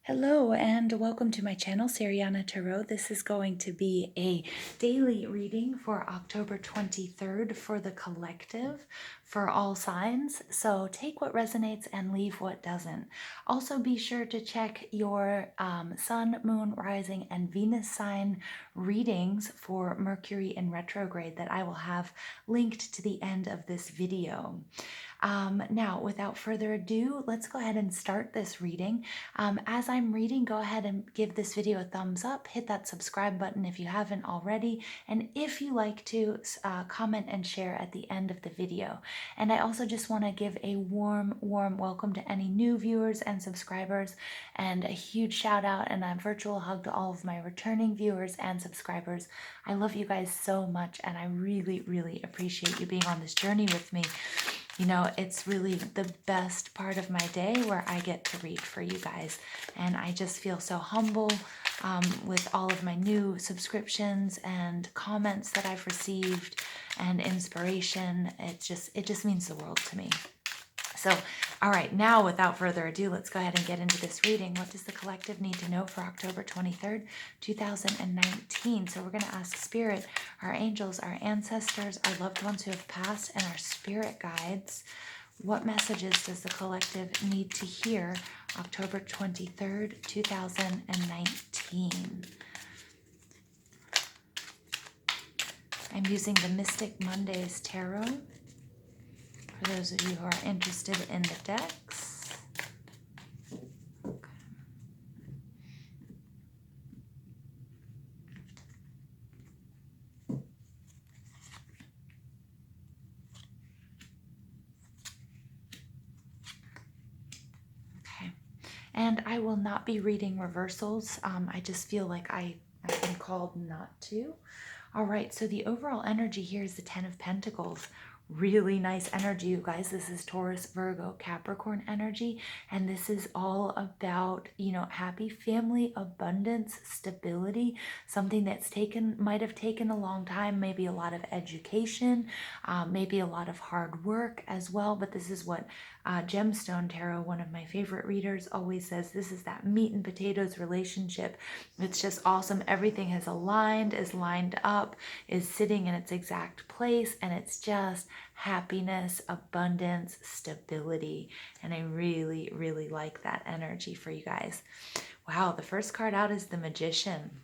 Hello and welcome to my channel, Siriana Tarot. This is going to be a daily reading for October 23rd for the collective for all signs. So take what resonates and leave what doesn't. Also be sure to check your sun, moon, rising, and Venus sign readings for Mercury in retrograde that I will have linked to the end of this video. Now, without further ado, let's go ahead and start this reading. As I'm reading, go ahead and give this video a thumbs up, hit that subscribe button if you haven't already, and if you like to, comment and share at the end of the video. And I also just want to give a warm welcome to any new viewers and subscribers, and a huge shout out and a virtual hug to all of my returning viewers and subscribers. I love you guys so much, and I really appreciate you being on this journey with me. You know, it's really the best part of my day where I get to read for you guys. And I just feel so humble with all of my new subscriptions and comments that I've received and inspiration. It just means the world to me. So, all right, now without further ado, let's go ahead and get into this reading. What does the collective need to know for October 23rd, 2019? So we're going to ask Spirit, our angels, our ancestors, our loved ones who have passed, and our spirit guides. What messages does the collective need to hear October 23rd, 2019? I'm using the Mystic Mondays Tarot. For those of you who are interested in the decks. Okay. And I will not be reading reversals. I just feel like I've been called not to. All right, so the overall energy here is the Ten of Pentacles. Really nice energy, you guys. This is Taurus, Virgo, Capricorn energy, and this is all about, you know, happy family, abundance, stability, something that's might have taken a long time, maybe a lot of education, maybe a lot of hard work as well, but this is what Gemstone Tarot, one of my favorite readers, always says. This is that meat and potatoes relationship. It's just awesome. Everything has aligned, is lined up, is sitting in its exact place, and it's just happiness, abundance, stability. And I really like that energy for you guys. Wow, the first card out is the Magician.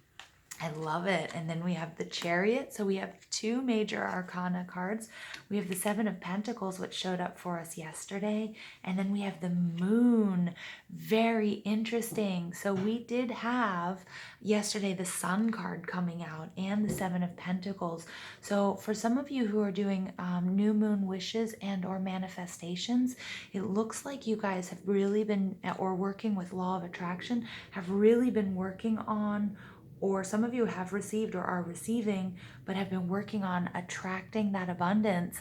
I love it. And then we have the Chariot. So we have two major arcana cards. We have the Seven of Pentacles, which showed up for us yesterday. And then we have the Moon. Very interesting. So we did have yesterday the Sun card coming out and the Seven of Pentacles. So for some of you who are doing new moon wishes and or manifestations, it looks like you guys have really been, or working with law of attraction, have really been working on, or some of you have received or are receiving, but have been working on attracting that abundance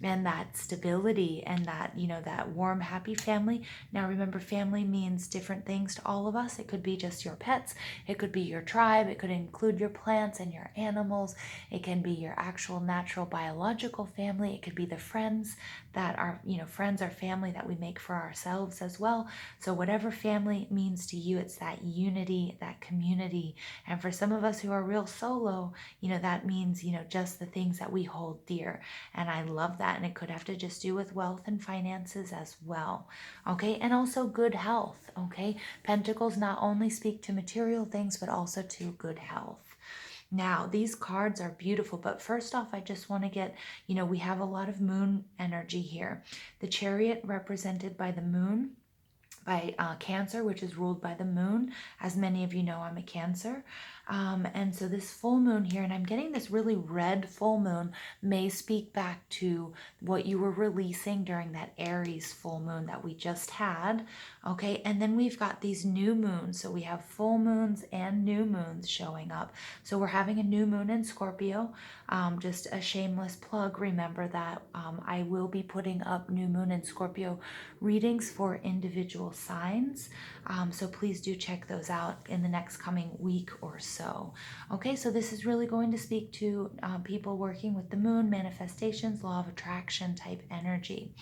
and that stability and that, you know, that warm, happy family. Now, remember, family means different things to all of us. It could be just your pets. It could be your tribe. It could include your plants and your animals. It can be your actual natural biological family. It could be the friends that are, you know, friends are family that we make for ourselves as well. So whatever family means to you, it's that unity, that community. And for some of us who are real solo, you know, that means, you know, just the things that we hold dear. And I love that. And it could have to just do with wealth and finances as well. Okay. And also good health. Okay. Pentacles not only speak to material things, but also to good health. Now, these cards are beautiful, but first off, I just want to get, you know, we have a lot of moon energy here. The Chariot represented by the moon, by Cancer, which is ruled by the moon. As many of you know, I'm a Cancer. And so this full moon here, and I'm getting this really red full moon, may speak back to what you were releasing during that Aries full moon that we just had. Okay, and then we've got these new moons. So we have full moons and new moons showing up. So we're having a new moon in Scorpio. Just a shameless plug. Remember that I will be putting up new moon in Scorpio readings for individual signs. So please do check those out in the next coming week or so. Okay, so this is really going to speak to people working with the moon, manifestations, law of attraction type energy.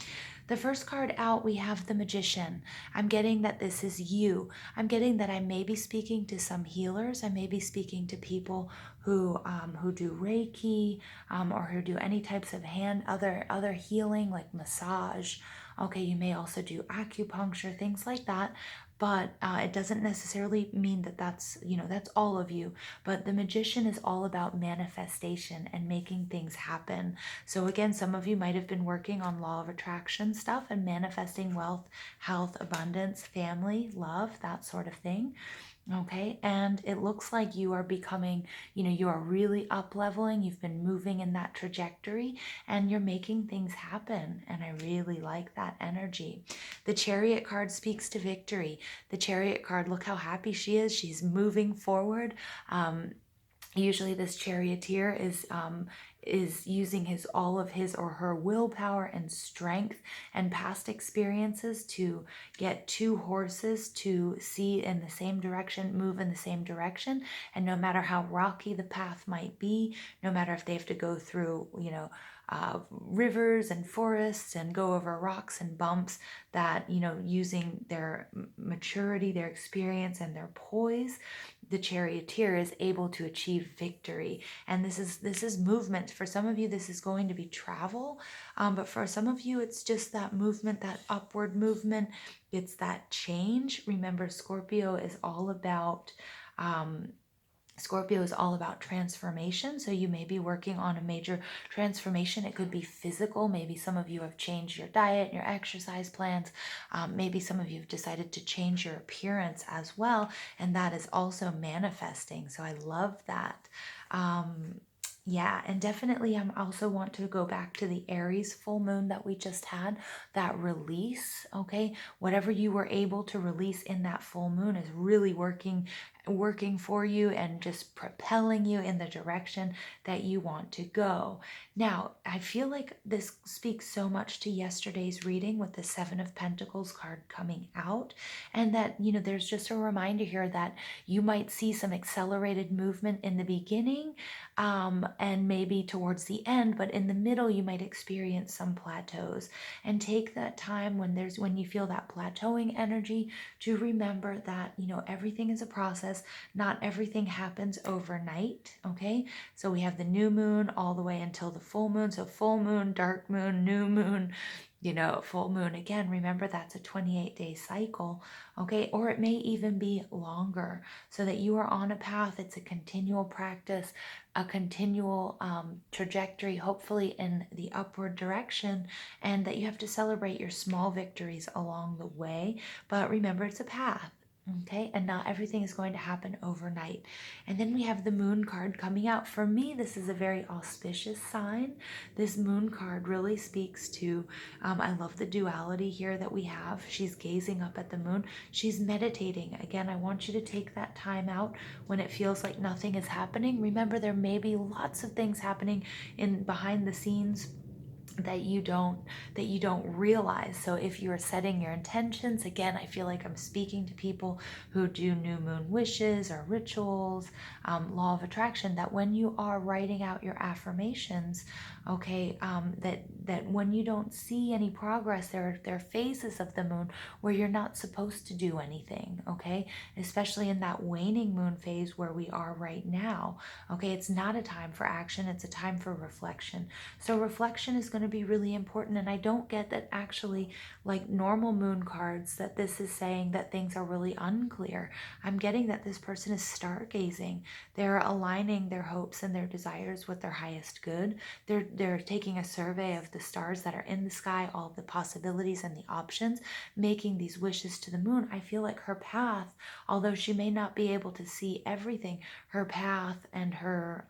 The first card out, we have the Magician. I'm getting that this is you. I'm getting that I may be speaking to some healers. I may be speaking to people who do Reiki, or who do any types of other healing like massage. Okay, you may also do acupuncture, things like that. But it doesn't necessarily mean that that's all of you. But the Magician is all about manifestation and making things happen. So again, some of you might have been working on law of attraction stuff and manifesting wealth, health, abundance, family, love, that sort of thing. Okay, and it looks like you are becoming, you are really up leveling. You've been moving in that trajectory and you're making things happen. And I really like that energy. The Chariot card speaks to victory. The Chariot card, look how happy she is. She's moving forward. Usually this charioteer is using all of his or her willpower and strength and past experiences to get two horses to see in the same direction, move in the same direction. And no matter how rocky the path might be, no matter if they have to go through, rivers and forests and go over rocks and bumps, that, using their maturity, their experience, and their poise, the charioteer is able to achieve victory. And this is movement. For some of you, this is going to be travel, but for some of you, it's just that movement, that upward movement. It's that change. Remember, Scorpio is all about transformation. So you may be working on a major transformation. It could be physical. Maybe some of you have changed your diet, your exercise plans. Maybe some of you have decided to change your appearance as well. And that is also manifesting. So I love that. Yeah, and definitely I also want to go back to the Aries full moon that we just had, that release, okay? Whatever you were able to release in that full moon is really working for you and just propelling you in the direction that you want to go. Now, I feel like this speaks so much to yesterday's reading with the Seven of Pentacles card coming out, and that, there's just a reminder here that you might see some accelerated movement in the beginning, and maybe towards the end, but in the middle you might experience some plateaus. And take that time when you feel that plateauing energy to remember that everything is a process. Not everything happens overnight. Okay, so we have the new moon all the way until the full moon. So full moon, dark moon, new moon, full moon again. Remember, that's a 28-day cycle. Okay, or it may even be longer, so that you are on a path. It's a continual practice, a continual trajectory, hopefully in the upward direction, and that you have to celebrate your small victories along the way. But remember, it's a path. Okay, and not everything is going to happen overnight. And then we have the moon card coming out. For me, this is a very auspicious sign. This moon card really speaks to, I love the duality here that we have. She's gazing up at the moon. She's meditating. Again, I want you to take that time out when it feels like nothing is happening. Remember, there may be lots of things happening in behind the scenes that you don't realize. So if you are setting your intentions, again, I feel like I'm speaking to people who do new moon wishes or rituals, law of attraction, that when you are writing out your affirmations, okay, that when you don't see any progress, there are phases of the moon where you're not supposed to do anything. Okay, especially in that waning moon phase where we are right now. Okay, it's not a time for action, it's a time for reflection. So reflection is going to be really important. And I don't get that actually, like normal moon cards, that this is saying that things are really unclear. I'm getting that this person is stargazing. They're aligning their hopes and their desires with their highest good. They're taking a survey of the stars that are in the sky, all the possibilities and the options, making these wishes to the moon. I feel like her path, although she may not be able to see everything, her path and her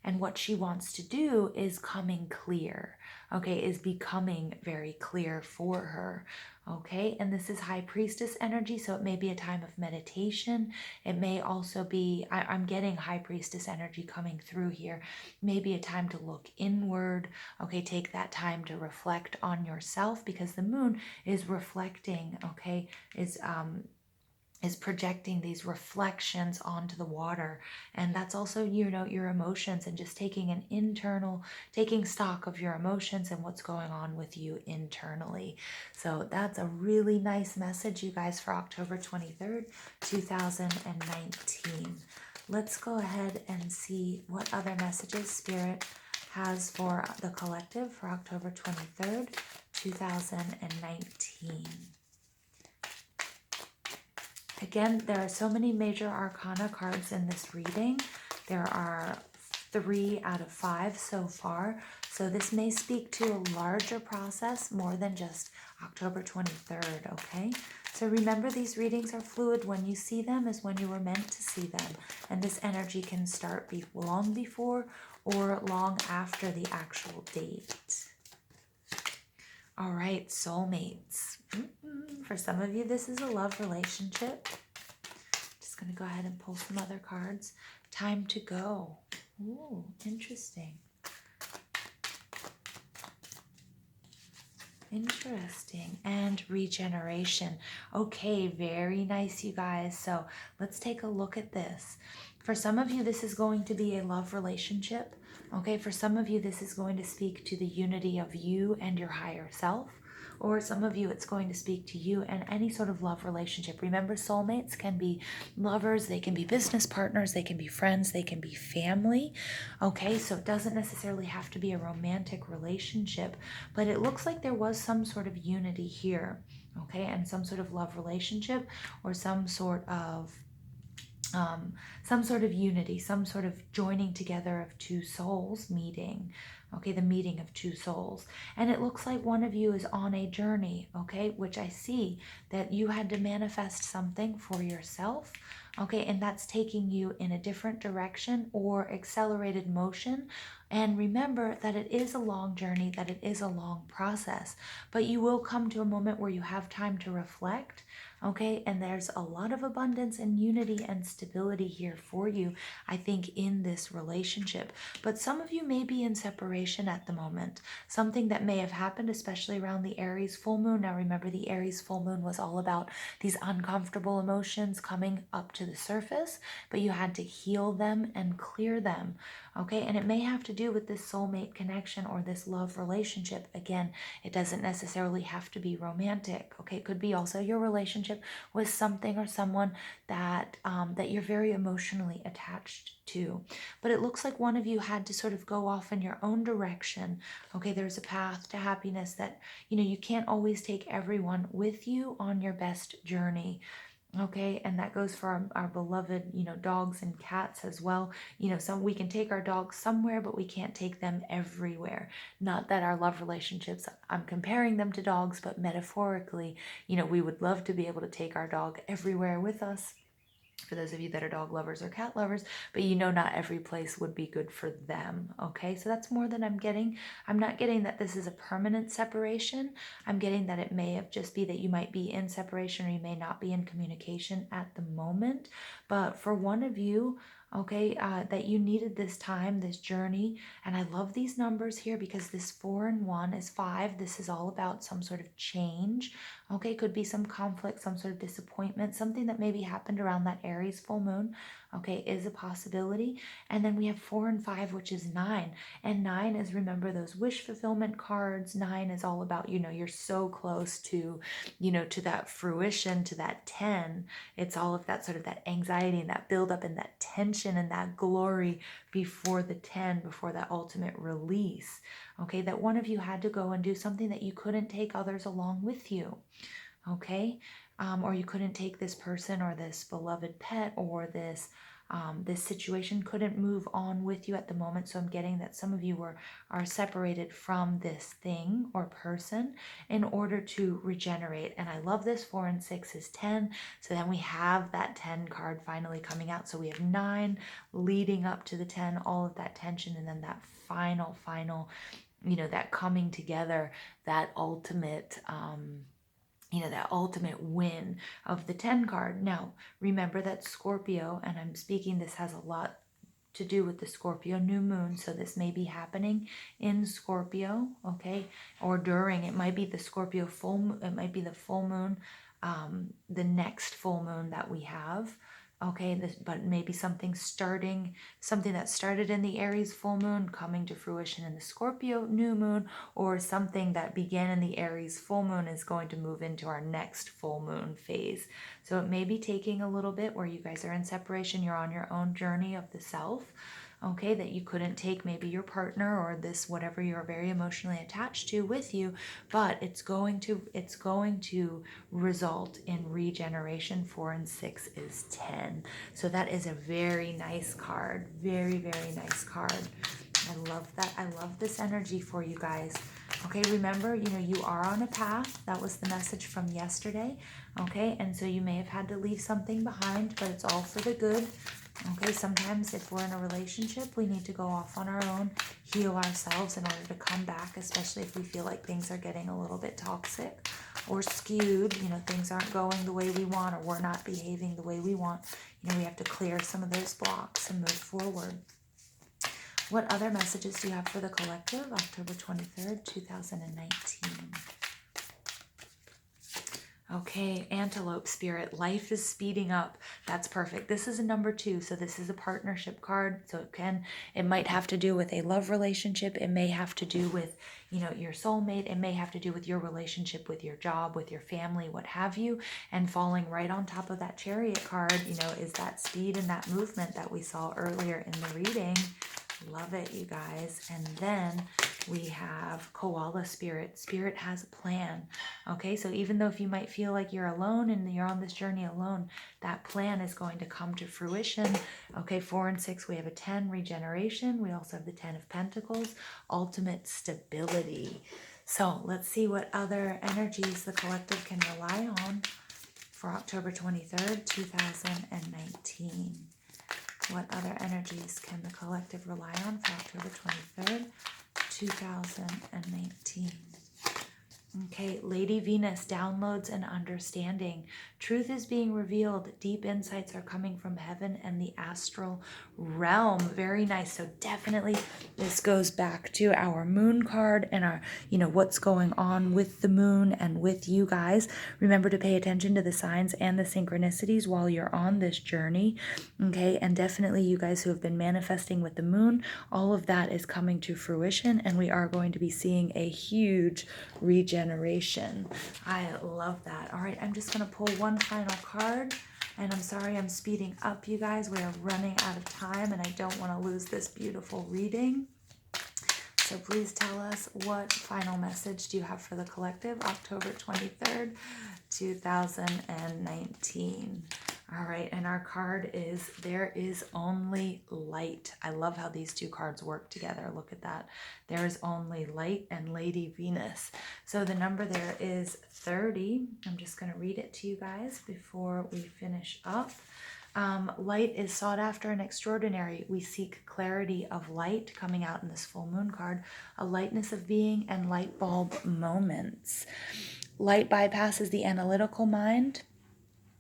and what she wants to do is coming clear. Okay, is becoming very clear for her. Okay, and this is High Priestess energy, so it may be a time of meditation. It may also be, I'm getting High Priestess energy coming through here, maybe a time to look inward. Okay, take that time to reflect on yourself, because the moon is reflecting, okay, is is projecting these reflections onto the water. And that's also, your emotions, and just taking stock of your emotions and what's going on with you internally. So that's a really nice message, you guys, for October 23rd, 2019. Let's go ahead and see what other messages Spirit has for the collective for October 23rd, 2019. Again, there are so many major arcana cards in this reading. There are 3 out of 5 so far. So this may speak to a larger process more than just October 23rd, okay? So remember, these readings are fluid. When you see them is when you were meant to see them. And this energy can start long before or long after the actual date. All right, soulmates. For some of you, this is a love relationship. Just going to go ahead and pull some other cards. Time to go. Ooh, interesting. Interesting. And regeneration. Okay, very nice, you guys. So let's take a look at this. For some of you, this is going to be a love relationship. Okay, for some of you, this is going to speak to the unity of you and your higher self. Or some of you, it's going to speak to you and any sort of love relationship. Remember, soulmates can be lovers, they can be business partners, they can be friends, they can be family. Okay, so it doesn't necessarily have to be a romantic relationship, but it looks like there was some sort of unity here. Okay, and some sort of love relationship, or some sort of unity, some sort of joining together of two souls meeting. Okay, the meeting of two souls. And it looks like one of you is on a journey, okay, which I see that you had to manifest something for yourself, okay, and that's taking you in a different direction or accelerated motion. And remember that it is a long journey, that it is a long process, but you will come to a moment where you have time to reflect. Okay, and there's a lot of abundance and unity and stability here for you, I think, in this relationship. But some of you may be in separation at the moment. Something that may have happened, especially around the Aries full moon. Now remember, the Aries full moon was all about these uncomfortable emotions coming up to the surface, but you had to heal them and clear them. Okay, and it may have to do with this soulmate connection or this love relationship. Again, it doesn't necessarily have to be romantic. Okay, it could be also your relationship with something or someone that that you're very emotionally attached to. But it looks like one of you had to sort of go off in your own direction. Okay, there's a path to happiness that, you can't always take everyone with you on your best journey. Okay, and that goes for our beloved, dogs and cats as well. We can take our dogs somewhere, but we can't take them everywhere. Not that our love relationships, I'm comparing them to dogs, but metaphorically, we would love to be able to take our dog everywhere with us, for those of you that are dog lovers or cat lovers, but not every place would be good for them. Okay, so that's more than I'm getting. I'm not getting that this is a permanent separation. I'm getting that it may have just be that you might be in separation, or you may not be in communication at the moment. But for one of you, okay, that you needed this time, this journey. And I love these numbers here, because this 4 and 1 is 5. This is all about some sort of change. Okay, could be some conflict, some sort of disappointment, something that maybe happened around that Aries full moon, okay, is a possibility. And then we have 4 and 5, which is 9. And 9 is, remember, those wish fulfillment cards. 9 is all about, you're so close to, to that fruition, to that 10. It's all of that sort of that anxiety and that buildup and that tension and that glory before the 10, before that ultimate release. Okay, that one of you had to go and do something that you couldn't take others along with you. Okay, or you couldn't take this person or this beloved pet or this situation couldn't move on with you at the moment. So I'm getting that some of you are separated from this thing or person in order to regenerate. And I love this. 4 and 6 is 10. So then we have that 10 card finally coming out. So we have 9 leading up to the 10, all of that tension, and then that final, that coming together, that ultimate, that ultimate win of the 10 card. Now, remember that Scorpio, and I'm speaking, this has a lot to do with the Scorpio new moon. So this may be happening in Scorpio, okay, or during. It might be the Scorpio full moon. It might be the full moon the next full moon that we have. Okay, but maybe something that started in the Aries full moon coming to fruition in the Scorpio new moon, or something that began in the Aries full moon is going to move into our next full moon phase. So it may be taking a little bit where you guys are in separation, you're on your own journey of the self. Okay, that you couldn't take maybe your partner or this whatever you're very emotionally attached to with you, but it's going to result in regeneration. 4 and 6 is 10. So that is a very nice card. Very, very nice card. I love that. I love this energy for you guys. Okay, remember, you are on a path. That was the message from yesterday. Okay, and so you may have had to leave something behind, but it's all for the good. Okay, sometimes if we're in a relationship, we need to go off on our own, heal ourselves in order to come back, especially if we feel like things are getting a little bit toxic or skewed, things aren't going the way we want, or we're not behaving the way we want. We have to clear some of those blocks and move forward. What other messages do you have for the collective? October 23rd, 2019. Okay, Antelope Spirit, life is speeding up. That's perfect. This is a number 2, so this is a partnership card. So it might have to do with a love relationship. It may have to do with, your soulmate. It may have to do with your relationship with your job, with your family, what have you. And falling right on top of that Chariot card, is that speed and that movement that we saw earlier in the reading. Love it, you guys. And then we have Koala Spirit. Spirit has a plan. Okay, so even though if you might feel like you're alone and you're on this journey alone, that plan is going to come to fruition. Okay, 4 and 6, we have a 10, regeneration. We also have the 10 of Pentacles, ultimate stability. So let's see what other energies the collective can rely on for October 23rd, 2019. What other energies can the collective rely on for October 23rd, 2019? Okay, Lady Venus, downloads and understanding. Truth is being revealed. Deep insights are coming from heaven and the astral realm. Very nice. So definitely this goes back to our moon card and our, what's going on with the moon and with you guys. Remember to pay attention to the signs and the synchronicities while you're on this journey. Okay, and definitely you guys who have been manifesting with the moon, all of that is coming to fruition, and we are going to be seeing a huge regeneration. I love that. All right, I'm just going to pull one final card, and I'm sorry I'm speeding up, you guys. We are running out of time, and I don't want to lose this beautiful reading. So please tell us, what final message do you have for the collective, October 23rd, 2019. All right, and our card is There Is Only Light. I love how these two cards work together. Look at that. There is only light and Lady Venus. So the number there is 30. I'm just going to read it to you guys before we finish up. Light is sought after and extraordinary. We seek clarity of light, coming out in this full moon card, a lightness of being, and light bulb moments. Light bypasses the analytical mind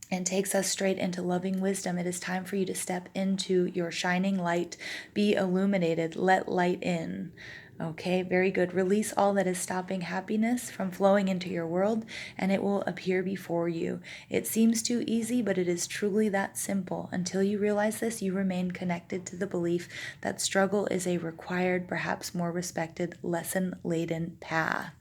and takes us straight into loving wisdom. It is time for you to step into your shining light. Be illuminated. Let light in. Okay, very good. Release all that is stopping happiness from flowing into your world, and it will appear before you. It seems too easy, but it is truly that simple. Until you realize this, you remain connected to the belief that struggle is a required, perhaps more respected, lesson-laden path.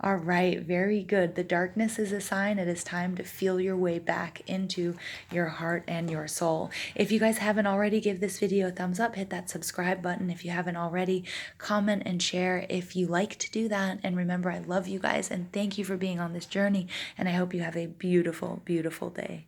All right, very good. The darkness is a sign. It is time to feel your way back into your heart and your soul. If you guys haven't already, give this video a thumbs up, hit that subscribe button. If you haven't already, comment and share if you like to do that. And remember, I love you guys and thank you for being on this journey. And I hope you have a beautiful, beautiful day.